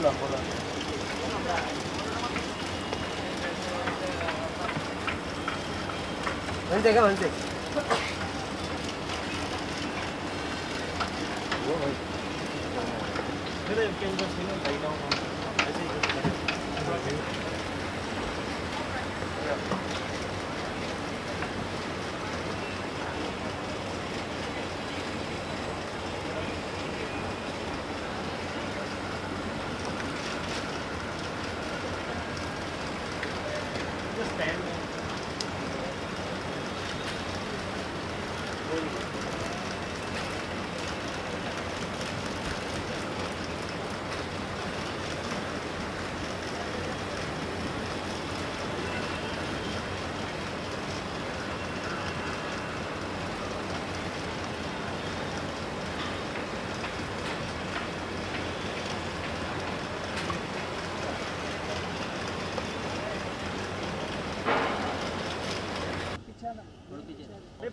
बोला बोला म्हणते का म्हणते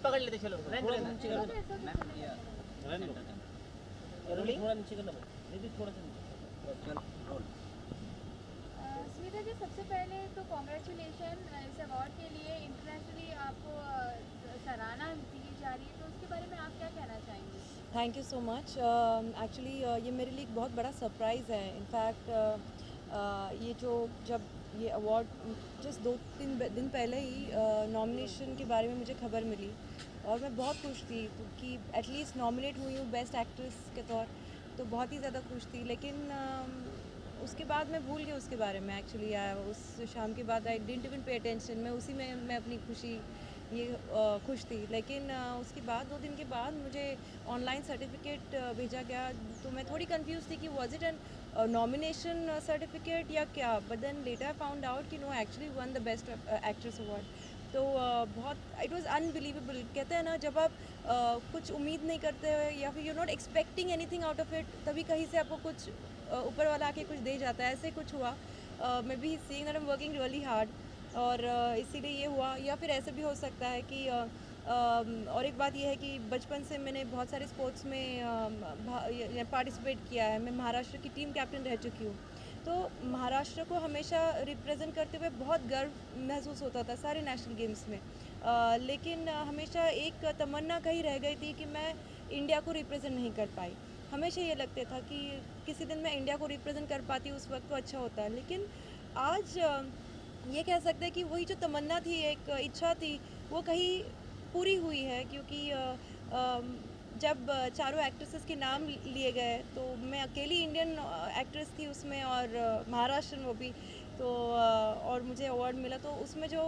पकड़ लेते चलो थोड़ा नीचे कर थोड़ा सा चल रोल। स्मिता जी, सबसे पहले तो कॉन्ग्रेचुलेशन इस अवार्ड के लिए। इंटरनेशनली आपको सराहना दी जा रही है, तो उसके बारे में आप क्या कहना चाहेंगे? Thank you so much. Actually ये मेरे लिए एक बहुत बड़ा सरप्राइज़ है। इनफैक्ट ये जो जब ये अवार्ड जस्ट 2-3 दिन पहले ही नॉमिनेशन के बारे में मुझे खबर मिली और मैं बहुत खुश थी कि एटलीस्ट नॉमिनेट हुई हूँ बेस्ट एक्ट्रेस के तौर, तो बहुत ही ज़्यादा खुश थी। लेकिन उसके बाद मैं भूल गई उसके बारे में। एक्चुअली उस शाम के बाद I didn't even pay attention. मैं उसी में मैं अपनी खुशी ये खुश थी। लेकिन उसके बाद 2 दिन के बाद मुझे ऑनलाइन सर्टिफिकेट भेजा गया, तो मैं थोड़ी कंफ्यूज थी कि was it an nomination certificate या क्या। But then later I found out कि no, actually won the best actress award. तो बहुत इट वाज अनबिलीवेबल। कहते हैं ना, जब आप कुछ उम्मीद नहीं करते हो या फिर you not expecting anything out of it, तभी कहीं से आपको कुछ ऊपर वाला आके कुछ दे जाता है। ऐसे कुछ हुआ। May be seeing that I am working really hard और इसीलिए ये हुआ। या फिर ऐसे भी हो सकता है कि और एक बात यह है कि बचपन से मैंने बहुत सारे स्पोर्ट्स में पार्टिसिपेट किया है। मैं महाराष्ट्र की टीम कैप्टन रह चुकी हूँ, तो महाराष्ट्र को हमेशा रिप्रेजेंट करते हुए बहुत गर्व महसूस होता था सारे नेशनल गेम्स में। लेकिन हमेशा एक तमन्ना कहीं रह गई थी कि मैं इंडिया को रिप्रेजेंट नहीं कर पाई। हमेशा ये लगता था कि किसी दिन मैं इंडिया को रिप्रेजेंट कर पाती उस वक्त तो अच्छा होता। लेकिन आज ये कह सकते हैं कि वही जो तमन्ना थी, एक इच्छा थी, वो कहीं पूरी हुई है। क्योंकि जब चारों एक्ट्रेसेस के नाम लिए गए तो मैं अकेली इंडियन एक्ट्रेस थी उसमें, और महाराष्ट्र वो भी। तो और मुझे अवार्ड मिला, तो उसमें जो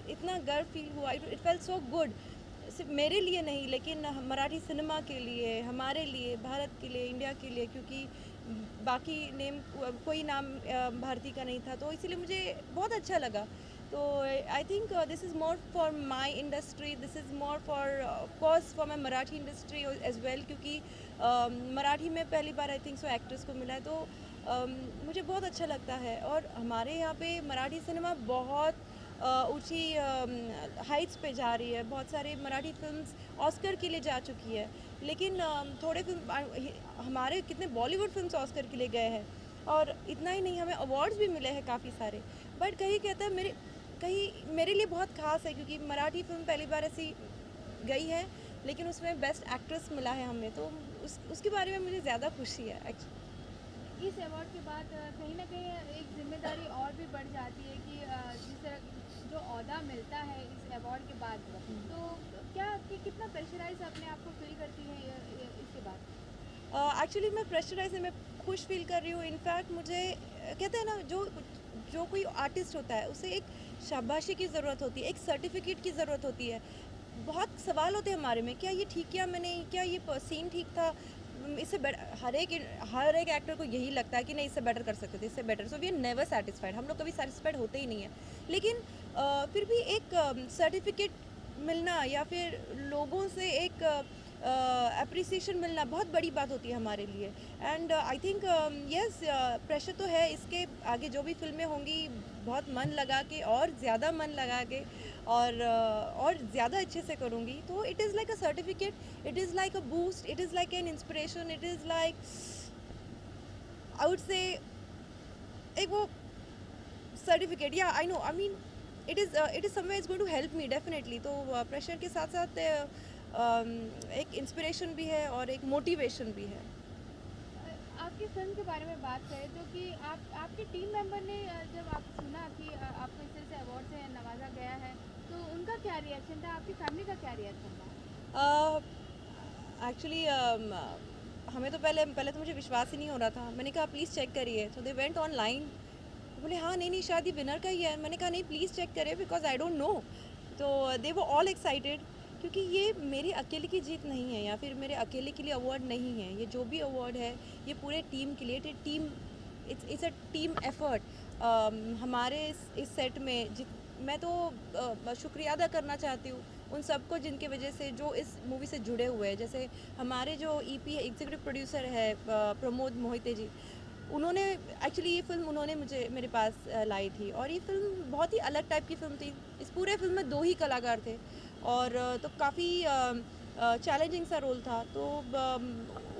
इतना गर्व फील हुआ। इट फेल्ट सो गुड, सिर्फ मेरे लिए नहीं लेकिन मराठी सिनेमा के लिए, हमारे लिए, भारत के लिए, इंडिया के लिए। क्योंकि बाकी नेम कोई नाम भारती का नहीं था, तो इसीलिए मुझे बहुत अच्छा लगा। तो I think this is more for my industry, this is more for course for my Marathi industry as well. क्योंकि मराठी में पहली बार आई थिंक सो एक्ट्रेस को मिला है, तो मुझे बहुत अच्छा लगता है। और हमारे यहाँ पे मराठी सिनेमा बहुत ऊंची हाइट्स पे जा रही है। बहुत सारे मराठी फिल्म्स ऑस्कर के लिए जा चुकी है। लेकिन थोड़े फिल्म हमारे कितने बॉलीवुड फिल्म्स ऑस्कर के लिए गए हैं, और इतना ही नहीं, हमें अवार्ड्स भी मिले हैं काफ़ी सारे। बट कहीं कहता है कहीं मेरे लिए बहुत ख़ास है, क्योंकि मराठी फिल्म पहली बार ऐसी गई है, लेकिन उसमें बेस्ट एक्ट्रेस मिला है हमें, तो उसके बारे में मुझे ज़्यादा खुशी है एक्चुअली। इस अवार्ड के बाद कहीं ना कहीं एक जिम्मेदारी और भी बढ़ जाती है कि जिस तरह जो ओहदा मिलता है इस अवार्ड के बाद, तो क्या कितना प्रेशराइज अपने आप को फील करती है इसके बाद? एक्चुअली मैं प्रेशराइज है, मैं खुश फील कर रही हूँ। इनफैक्ट मुझे कहते हैं ना, जो कोई आर्टिस्ट होता है उसे एक शाबाशी की ज़रूरत होती है, एक सर्टिफिकेट की ज़रूरत होती है। बहुत सवाल होते हैं हमारे में, क्या ये ठीक किया मैंने, क्या ये सीन ठीक था, इससे हर एक एक्टर को यही लगता है कि नहीं, इससे बेटर कर सकते थे, इससे better. So we are never satisfied, हम लोग कभी सेटिस्फाइड होते ही नहीं है। लेकिन फिर भी एक सर्टिफिकेट मिलना या फिर लोगों से एक अप्रिसिएशन मिलना बहुत बड़ी बात होती है हमारे लिए। And I think yes, pressure तो है। इसके आगे जो भी फिल्में होंगी, बहुत मन लगा के और ज़्यादा मन लगा के और ज़्यादा अच्छे से करूँगी। तो it is like a certificate, it is like a boost, it is like an inspiration, it is like I would say एक वो सर्टिफिकेट, या I know, I mean it is somewhere is going to help me definitely. तो pressure के साथ साथ एक inspiration भी है और एक मोटिवेशन भी है। आपकी फिल्म के बारे में बात करें तो कि आपके टीम मेंबर ने जब आप सुना कि आपको इस तरह से अवार्ड से नवाजा गया है तो उनका क्या रिएक्शन था, आपकी फैमिली का क्या रिएक्शन था? एक्चुअली हमें तो पहले तो मुझे विश्वास ही नहीं हो रहा था। मैंने कहा प्लीज़ चेक करिए, तो दे वेंट ऑनलाइन, बोले हाँ नहीं शायद ये विनर का ही है। मैंने कहा नहीं प्लीज़ चेक करें बिकॉज आई डोंट नो। तो दे वो ऑल एक्साइटेड, क्योंकि ये मेरी अकेले की जीत नहीं है या फिर मेरे अकेले के लिए अवार्ड नहीं है। ये जो भी अवार्ड है ये पूरे टीम के लिए, इट्स अ टीम एफर्ट। हमारे इस सेट में मैं तो शुक्रिया अदा करना चाहती हूँ उन सबको जिनके वजह से जो इस मूवी से जुड़े हुए हैं। जैसे हमारे जो ईपी एग्जीक्यूटिव प्रोड्यूसर है प्रमोद मोहिते जी, उन्होंने एक्चुअली ये फिल्म उन्होंने मेरे पास लाई थी, और ये फिल्म बहुत ही अलग टाइप की फिल्म थी। इस पूरे फिल्म में 2 ही कलाकार थे और तो काफ़ी चैलेंजिंग सा रोल था। तो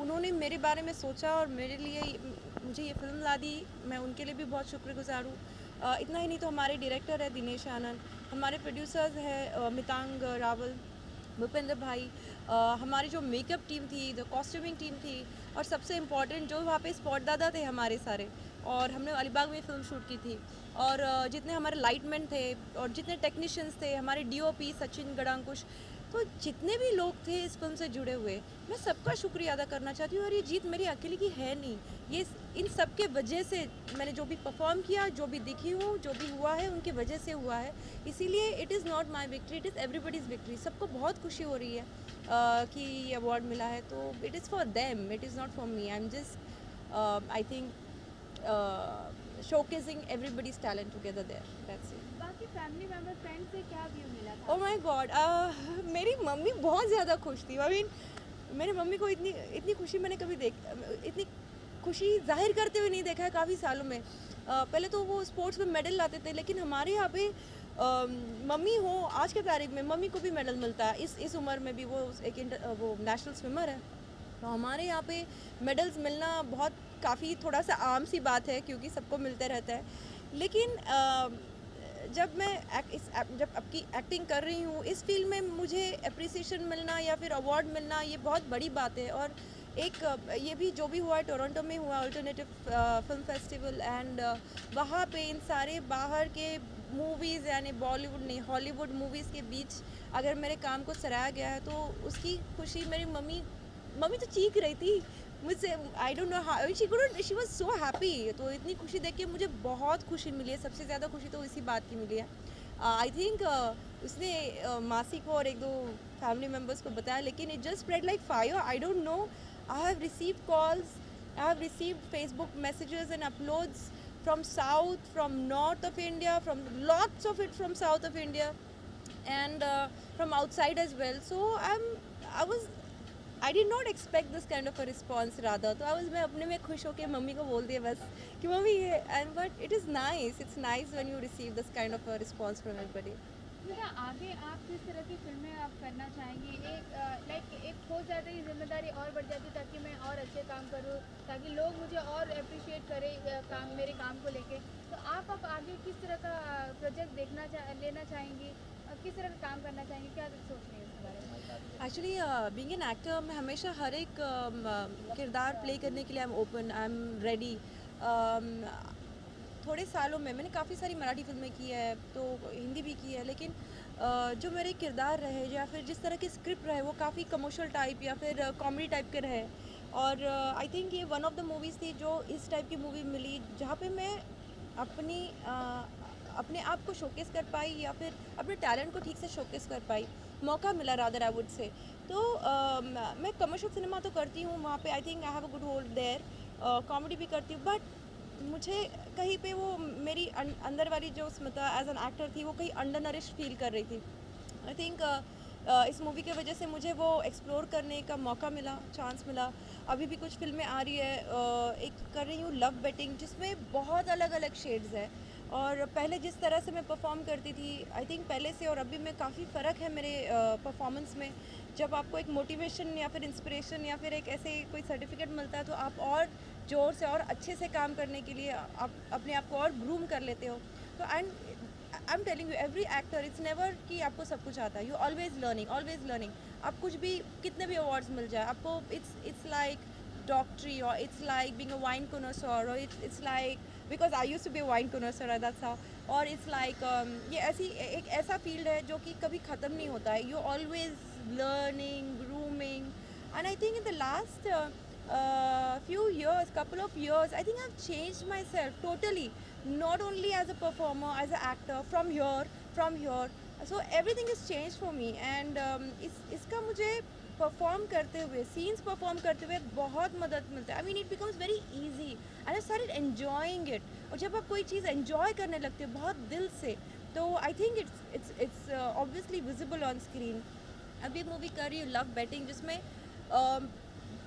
उन्होंने मेरे बारे में सोचा और मेरे लिए मुझे ये फिल्म ला दी। मैं उनके लिए भी बहुत शुक्रगुजार हूँ। इतना ही नहीं तो हमारे डायरेक्टर है दिनेश आनंद, हमारे प्रोड्यूसर्स हैं मितांग रावल, भूपेंद्र भाई, हमारी जो मेकअप टीम थी, जो कॉस्ट्यूमिंग टीम थी, और सबसे इम्पॉर्टेंट जो वहाँ पे स्पॉट दादा थे हमारे सारे, और हमने अलीबाग में फिल्म शूट की थी। और जितने हमारे लाइटमैन थे और जितने टेक्नीशियंस थे, हमारे डीओपी सचिन गड़ांकुश, तो जितने भी लोग थे इस फिल्म से जुड़े हुए, मैं सबका शुक्रिया अदा करना चाहती हूँ। और ये जीत मेरी अकेले की है नहीं, ये इन सब के वजह से मैंने जो भी परफॉर्म किया, जो भी दिखी हूँ, जो भी हुआ है उनकी वजह से हुआ है। इसीलिए it is not my victory, it is everybody's victory. सबको बहुत खुशी हो रही है कि ये अवार्ड मिला है, तो it is for them, it is not for me. I am just I think showcasing everybody's talent together there, that's it. बाकी फैमिली मेंबर फ्रेंड से क्या व्यू मिला था? Oh my God, मेरी मम्मी बहुत ज़्यादा खुश थी। I mean, मेरे मम्मी को इतनी खुशी मैंने कभी इतनी खुशी जाहिर करते हुए नहीं देखा है काफ़ी सालों में। पहले तो वो स्पोर्ट्स में मेडल लाते थे, लेकिन हमारे यहाँ पे मम्मी हो आज के तारीख में मम्मी को भी मेडल मिलता है। इस उम्र में भी वो वो नेशनल स्विमर है। तो हमारे यहाँ पे मेडल्स मिलना बहुत काफ़ी थोड़ा सा आम सी बात है, क्योंकि सबको मिलते रहता है। लेकिन जब मैं जब आपकी एक्टिंग कर रही हूँ इस फील्ड में, मुझे अप्रिसिएशन मिलना या फिर अवार्ड मिलना ये बहुत बड़ी बात है। और एक ये भी जो भी हुआ है टोरंटो में हुआ अल्टरनेटिव फिल्म फेस्टिवल, एंड वहाँ पे इन सारे बाहर के मूवीज़ यानी बॉलीवुड नहीं हॉलीवुड मूवीज़ के बीच अगर मेरे काम को सराहा गया है, तो उसकी खुशी मेरी मम्मी तो चीख रही थी मुझसे। I don't know how she was so happy. तो इतनी खुशी देख के मुझे बहुत खुशी मिली है। सबसे ज़्यादा खुशी तो इसी बात की मिली है। आई थिंक उसने मासी को और 1-2 फैमिली मेम्बर्स को बताया, लेकिन it just spread like fire. I don't know, I have received calls, I have received Facebook messages and uploads from south, from north of India, from lots of it from south of India and from outside as well. So I did not expect this kind of a response rather. तो मैं अपने में खुश होकर mummy को बोल दिया बस कि मम्मी ये, and but it is nice, it's nice when you receive this kind of a response from everybody. मेरा आगे आप किस तरह की फिल्में आप करना चाहेंगी? एक हो जाती है जिम्मेदारी और बढ़ जाती ताकि मैं और अच्छे काम करूँ, ताकि लोग मुझे और अप्रिशिएट करें मेरे काम को लेके। तो आप अब आगे किस तरह का प्रोजेक्ट लेना चाहेंगी, किस तरह का काम करना चाहेंगी, क्या सोच रही हैं इसके बारे में? एक्चुअली बीइंग एन एक्टर, मैं हमेशा हर एक किरदार प्ले करने के लिए I am open, I am ready. थोड़े सालों में मैंने काफ़ी सारी मराठी फिल्में की है, तो हिंदी भी की है, लेकिन जो मेरे किरदार रहे या फिर जिस तरह के स्क्रिप्ट रहे वो काफ़ी कमर्शियल टाइप या फिर कॉमेडी टाइप के रहे। और आई थिंक ये वन ऑफ द मूवीज़ थी जो इस टाइप की मूवी मिली जहाँ पे मैं अपने आप को शोकेस कर पाई या फिर अपने टैलेंट को ठीक से शोकेस कर पाई, मौका मिला रादर आई वुड से। तो मैं कमर्शियल सिनेमा तो करती हूँ, वहाँ पे I think I have a good hold their, comedy भी करती हूँ, बट मुझे कहीं पे वो मेरी अंदर वाली जो स्मिता एज एन एक्टर थी वो कहीं अंडर नरिश फील कर रही थी। आई थिंक इस मूवी की वजह से मुझे वो एक्सप्लोर करने का मौका मिला, चांस मिला। अभी भी कुछ फिल्में आ रही है, एक कर रही हूँ लव बेटिंग, जिसमें बहुत अलग अलग शेड्स है। और पहले जिस तरह से मैं परफॉर्म करती थी, आई थिंक पहले से और अभी में काफ़ी फ़र्क है मेरे परफॉर्मेंस में। जब आपको एक मोटिवेशन या फिर इंस्पिरेशन या फिर एक ऐसे कोई सर्टिफिकेट मिलता है तो आप और ज़ोर से और अच्छे से काम करने के लिए आप अपने आप को और ग्रूम कर लेते हो। तो and I am telling you, every actor, it's never कि आपको सब कुछ आता है। You always learning. आप कुछ भी, कितने भी अवार्ड्स मिल जाए आपको, it's like doctory, or it's like being a wine connoisseur, or it's like, because I used to be a wine connoisseur, that's how, or it's like ये ऐसी एक ऐसा फील्ड है जो कि कभी ख़त्म नहीं होता है। You always learning, grooming, and I think in the last few years, couple of years, I think I've changed myself totally, not only as a performer, as an actor, from here, so everything has changed for me, and इसका मुझे perform करते हुए, scenes perform करते हुए बहुत मदद मिलता है। आई mean it becomes very easy and I started enjoying it. और जब आप कोई चीज़ एन्जॉय करने लगते हो बहुत दिल से, तो I think it's obviously visible on screen. अभी एक मूवी कर रही हूँ, लव बेटिंग, जिसमें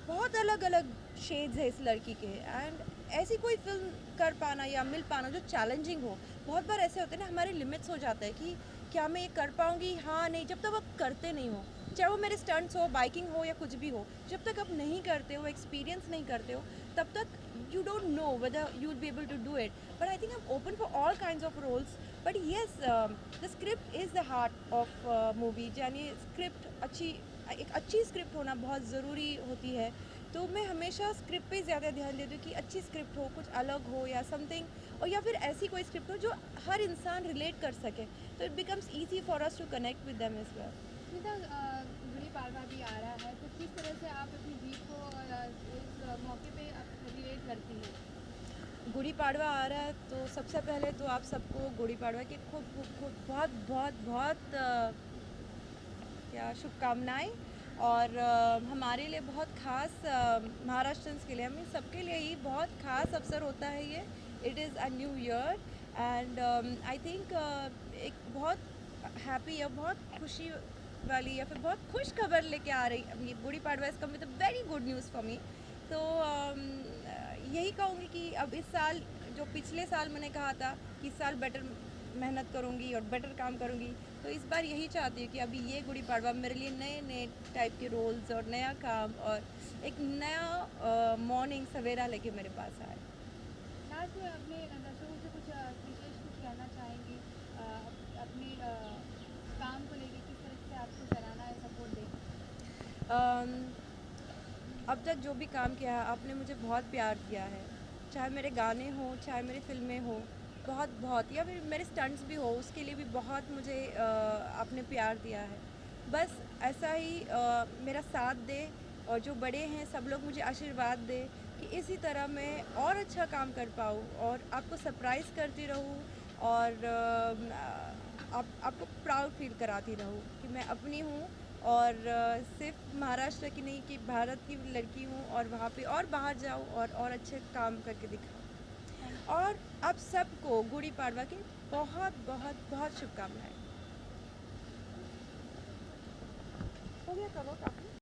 बहुत अलग अलग शेड्स है इस लड़की के, एंड ऐसी कोई फिल्म कर पाना या मिल पाना जो चैलेंजिंग हो। बहुत बार ऐसे होते हैं ना, हमारे लिमिट्स हो जाते हैं कि क्या मैं ये कर पाऊँगी, हाँ नहीं, जब तक आप करते नहीं हो, चाहे वो मेरे स्टंट्स हो, बाइकिंग हो या कुछ भी हो, जब तक आप नहीं करते हो, एक्सपीरियंस नहीं करते हो, तब तक you don't know whether you would be able to do it. But I think I'm open for all kinds of roles. But yes, the script is the heart of movie. यानी script एक अच्छी script होना बहुत ज़रूरी होती है। तो मैं हमेशा स्क्रिप्ट पे ज़्यादा ध्यान देती हूँ कि अच्छी स्क्रिप्ट हो, कुछ अलग हो या समथिंग, और या फिर ऐसी कोई स्क्रिप्ट हो जो हर इंसान रिलेट कर सके, तो it becomes easy for us to connect with them as well. Smita, Gudi Padwa भी आ रहा है, तो किस तरह से आप अपनी जीत को इस मौके पे रिलेट करती हैं? गुड़ी पाड़वा आ रहा है, तो सबसे पहले तो आप सबको गुड़ी पाड़वा की खूब बहुत बहुत बहुत क्या शुभकामनाएं। और हमारे लिए बहुत ख़ास, महाराष्ट्रंस के लिए, हमें सबके लिए ही बहुत ख़ास अवसर होता है ये। It is a new year, and I think एक बहुत हैप्पी या बहुत खुशी वाली या फिर बहुत खुश खबर लेके आ रही अब ये Gudi Padwa is come with a very good news for me. तो यही कहूँगी कि अब इस साल, जो पिछले साल मैंने कहा था कि इस साल बेटर मेहनत करूँगी और बेटर काम करूँगी, तो इस बार यही चाहती हूँ कि अभी ये गुड़ी पाड़वा मेरे लिए नए नए टाइप के रोल्स और नया काम और एक नया मॉर्निंग सवेरा लेके मेरे पास आए। लास्ट में अपने दर्शकों से कुछ विशेष कुछ कहना चाहेंगी, अपने काम को लेके किस तरह से आपको सराहना है, सपोर्ट दें? अब तक जो भी काम किया है आपने मुझे बहुत प्यार दिया है, चाहे मेरे गाने हो, चाहे मेरी फिल्में हो, बहुत, या फिर मेरे स्टंट्स भी हो, उसके लिए भी बहुत मुझे आपने प्यार दिया है। बस ऐसा ही मेरा साथ दे, और जो बड़े हैं सब लोग मुझे आशीर्वाद दे कि इसी तरह मैं और अच्छा काम कर पाऊँ और आपको सरप्राइज़ करती रहूँ, और आपको प्राउड फील कराती रहूँ कि मैं अपनी हूँ, और सिर्फ महाराष्ट्र की नहीं कि भारत की लड़की हूँ, और वहाँ पे और बाहर जाऊँ और अच्छे काम करके दिखाऊँ। और आप सबको गुड़ी पाड़वा की बहुत बहुत बहुत शुभकामनाएं। हो गया कवर?